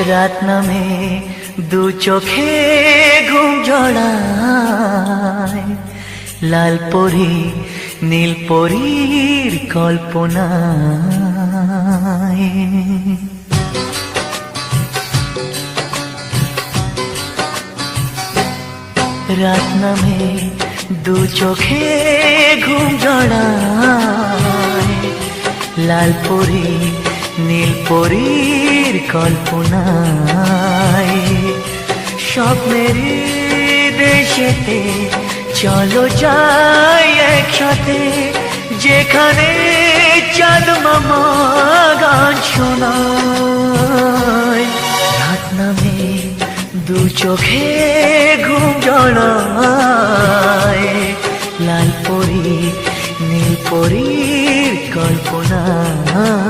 রাত নামে দু চোখে ঘুম জড়ায়, লাল পরি নীল পরীর কল্পনায়। রাত নামে দু চোখে ঘুম জড়ায়, লাল পরি নীল পরীর কল্পনায়। স্বপ্নের দেশেতে চলো যাই একসাথে, যেখানে চাঁদ মামা গান শোনায়। রাত নামে দু চোখে ঘুম জড়ায়, লাল পরি নীল পরীর কল্পনায়।